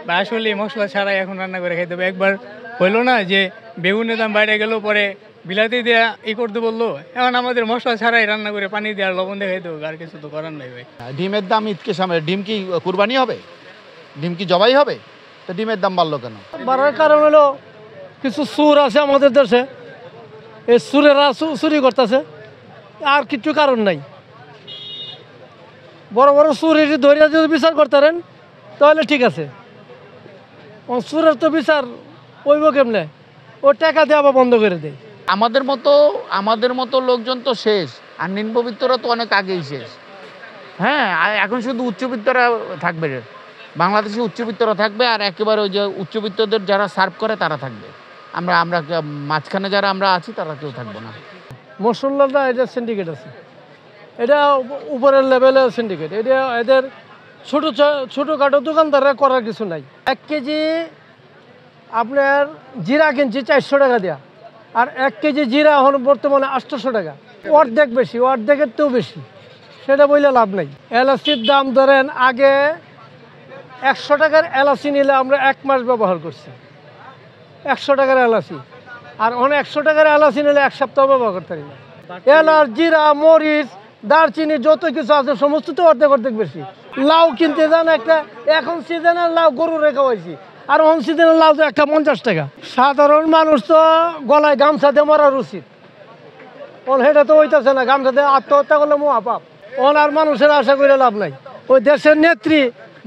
বা আসলে মশলা ছাড়াই এখন রান্না করে খাইতে হবে। একবার হইলো না যে বেগুনের দাম বাইরে গেল, পরে বিলাতি দেয়া করতে বললো, এখন আমাদের মশলা ছাড়াই রান্না করে পানি দেওয়ার লবণ দিয়ে খাইতে হবে, আর কিছু তো করার নাই ভাই। ডিমের দাম ঈদকে সামনে, ডিম কি কুরবানি হবে? ডিম কি জবাই হবে? তো ডিমের দাম বাড়লো কেন? বাড়ার কারণ হলো কিছু সুর আছে আমাদের দেশে, এই সুরেরা চুরি করতেছে, আর কিছু কারণ নাই। বড় বড় সুর এটি ধরিয়া যদি বিচার করতেন তাহলে ঠিক আছে। সুরের তো বিচার হইব কেমনে? ও টাকা দিয়ে আবার বন্ধ করে দেয়। আমাদের মতো লোকজন তো শেষ, আর নিম্নবিত্তরা তো অনেক আগেই শেষ। হ্যাঁ, আর এখন শুধু উচ্চবিত্তরা থাকবে, বাংলাদেশে উচ্চবিত্তরা থাকবে, আর একেবারে ওই যে উচ্চবিত্তদের যারা সার্ভ করে তারা থাকবে। আমরা মাঝখানে যারা আমরা আছি তারা কেউ থাকবো না। মশলাটা এটা সিন্ডিকেট আছে, এটা উপরের লেভেলের সিন্ডিকেট। এটা এদের ছোটোখাটো দোকানদাররা করার কিছু নাই। 1 কেজি আপনার জিরা কিনছি 400 টাকা দেওয়া, আর 1 কেজি জিরা এখন বর্তমানে 800 টাকা, অর্ধেক বেশি, অর্ধেকের তো বেশি। সেটা বললে লাভ নাই। এলাচির দাম ধরেন আগে 100 টাকার এলাচি নিলে আমরা 1 মাস ব্যবহার করছি, 100 টাকার এলাচি। আর অনেক 100 টাকার এলাচি নিলে 1 সপ্তাহ ব্যবহার করতে পারি না। এলাচ, জিরা, মরিচ, দারচিনি যত কিছু আছে সমস্ত তো অর্ধেক বেশি। লাউ কিনতে যান একটা, এখন সিজনের লাউ গরু রেখে হয়েছি, আর অন সিজনের লাউ তো একটা 50 টাকা। সাধারণ মানুষ তো গলায় গামছা দিয়ে মরার উচিত, ওন সেটা তো হইতেছে না। গামছা দিয়ে আত্মহত্যা করলে মহাপাপ। ওন আর মানুষের আশা করে লাভ নাই। ওই দেশের নেত্রী,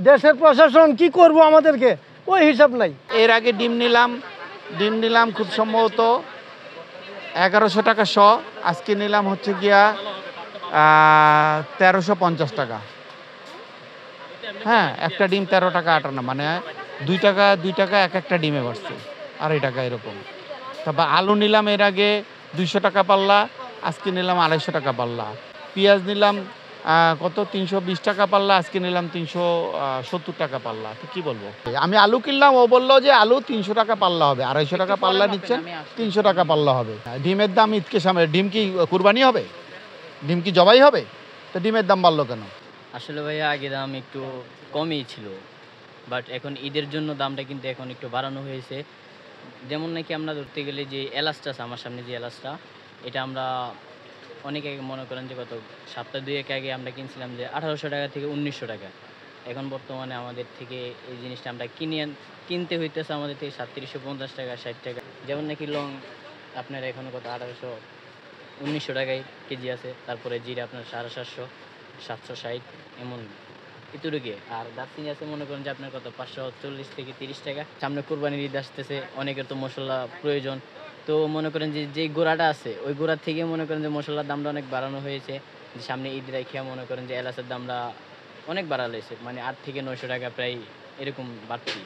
দেশের প্রশাসন কি করবো আমাদেরকে ওই হিসাব নাই। এর আগে ডিম নিলাম খুব সম্ভবত 1100 টাকা শ, আজকে নিলাম হচ্ছে গিয়া 1350 টাকা। হ্যাঁ, একটা ডিম 13 টাকা 58, মানে 2 টাকা এক একটা ডিমে বাড়ছে, 2.5 টাকা এরকম। তারপর আলু নিলাম এর আগে 200 টাকা পাল্লা, আজকে নিলাম 250 টাকা পাল্লা। পেঁয়াজ নিলাম কত 320 টাকা পাল্লা, আজকে নিলাম 370 টাকা পাল্লা। তো কি বলবো, আমি আলু কিনলাম, ও বললো যে আলু 300 টাকা পাল্লা হবে, 250 টাকা পাল্লা নিচ্ছেন, 300 টাকা পাল্লা হবে। ডিমের দাম ঈদকে সামনে, ডিম কি কুরবানি হবে? ডিম কি জবাই হবে? তো ডিমের দাম বাড়লো কেন? আসলে ভাইয়া আগে দাম একটু কমই ছিল, বাট এখন ঈদের জন্য দামটা কিন্তু এখন একটু বাড়ানো হয়েছে। যেমন নাকি আমরা ধরতে গেলে যে এলাচটা আছে আমার সামনে, যে এলাচটা, এটা আমরা অনেক আগে মনে করেন যে গত সপ্তাহ 2 আগে আমরা কিনছিলাম যে 1800 টাকা থেকে 1900 টাকা। এখন বর্তমানে আমাদের থেকে এই জিনিসটা আমরা কিনতে হইতেছে আমাদের থেকে 3750 টাকা 60 টাকা। যেমন নাকি লং আপনার এখন কত 1900 টাকায় কেজি আছে। তারপরে জিরা আপনার 750, 760 এমন এতটুকু। আর দারচিনি আছে মনে করেন যে আপনার কত 540 থেকে 30 টাকা। সামনে কোরবানির ঈদ আসতেছে, অনেকের তো মশলা প্রয়োজন। তো মনে করেন যে যেই গোড়াটা আছে ওই গোড়ার থেকে মনে করেন যে মশলার দামটা অনেক বাড়ানো হয়েছে। যে সামনে ঈদ রাখিয়া মনে করেন যে এলাচের দামটা অনেক বাড়ানো হয়েছে, মানে 8 থেকে 900 টাকা প্রায় এরকম বাড়তি।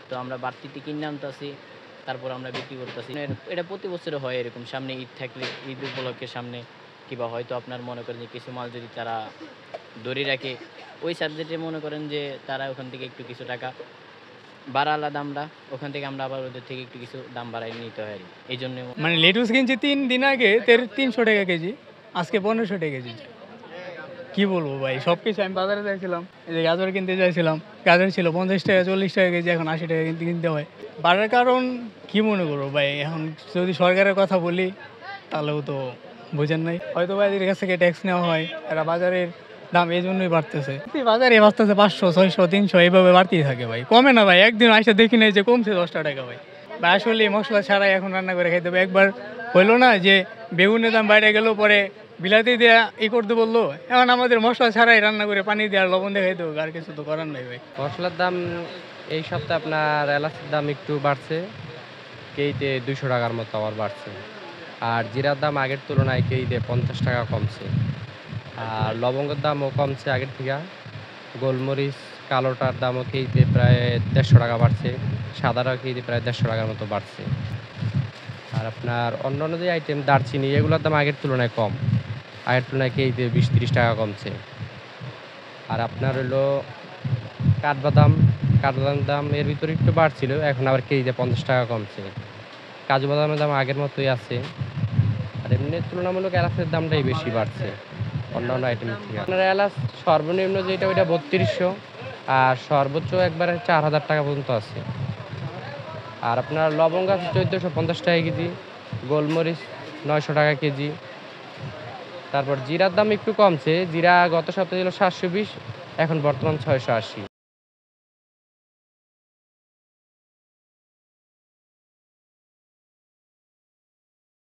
তো আমরা বাড়তিতে কিনে আনতেছি, তারপর আমরা বিক্রি করতেছি। এটা প্রতি বছরে হয় এরকম, সামনে ঈদ থাকলে ঈদ উপলক্ষে সামনে কিংবা হয়তো আপনার মনে করেন যে কিছু মাল যদি তারা ধরে রাখে ওই সাবজেক্টে মনে করেন যে তারা ওখান থেকে একটু কিছু টাকা বাড়ালা দামটা, ওখান থেকে আমরা আবার ওদের থেকে একটু কিছু দাম বাড়াই নিতে হয়। এই জন্য মানে লেটুস কিনছি 3 দিন আগে 300 টাকা কেজি, আজকে 1500 টাকা কেজি। কি বলবো ভাই, সব কিছু আমি বাজারে যাইছিলাম, এই যে গাজর কিনতে যাইছিলাম, গাজর ছিল 50 টাকা 40 টাকা কেজি, এখন 80 টাকা কিনতে হয়। বাড়ার কারণ কি মনে করবো ভাই, এখন যদি সরকারের কথা বলি তাহলেও তো বোঝেন নাই, হয়তো ভাই এদের কাছ থেকে ট্যাক্স নেওয়া হয়, এরা বাজারের দাম এই জন্যই বাড়তেছে। বাজারে বাড়তেছে 500 600 300 এইভাবে বাড়তেই থাকে ভাই, কমে না ভাই। একদিন আইসা দেখি নাই যে কমছে 10 টাকা ভাই। ভাই আসলে মশলা ছাড়াই এখন রান্না করে খাইতে হবে। একবার হইলো না যে বেগুনের দাম বাইরে গেল, পরে বিলাতি দেয়া করতে বললো, এখন আমাদের মশলা ছাড়াই রান্না করে পানি দেওয়ার লবণ দিয়ে খাইতে হবে, আর কিছু তো করার নাই ভাই। মশলার দাম এই সপ্তাহে আপনার এলাচের দাম একটু বাড়ছে, কেইতে 200 টাকার মতো আবার বাড়ছে। আর জিরার দাম আগের তুলনায় কেইতে 50 টাকা কমছে। আর লবঙ্গের দামও কমছে আগের থেকে। গোলমরিচ কালোটার দামও কেইতে প্রায় 150 টাকা বাড়ছে, সাদাটাও কেইতে প্রায় 150 টাকার মতো বাড়ছে। আর আপনার অন্যান্য যে আইটেম দারচিনি এগুলোর দাম আগের তুলনায় কম, আগের তুলনায় কেইতে 20-30 টাকা কমছে। আর আপনার হলো কাঠবাদামের দাম এর ভিতরে একটু বাড়ছিল, এখন আবার কেজিতে 50 টাকা কমছে। কাজু বাদামের দাম আগের মতোই আছে। আর এমনি তুলনামূলক এলাচের দামটাই বেশি বাড়ছে অন্যান্য আইটেমের থেকে। আপনার এলাচ সর্বনিম্ন যেটা ওইটা 3200, আর সর্বোচ্চ একবারে 4,000 টাকা পর্যন্ত আছে। আর আপনার লবঙ্গ আছে 1450 টাকা কেজি, গোলমরিচ 900 টাকা কেজি। তারপর জিরার দাম একটু কমছে, জিরা গত সপ্তাহে ছিল 720, এখন বর্তমান 680।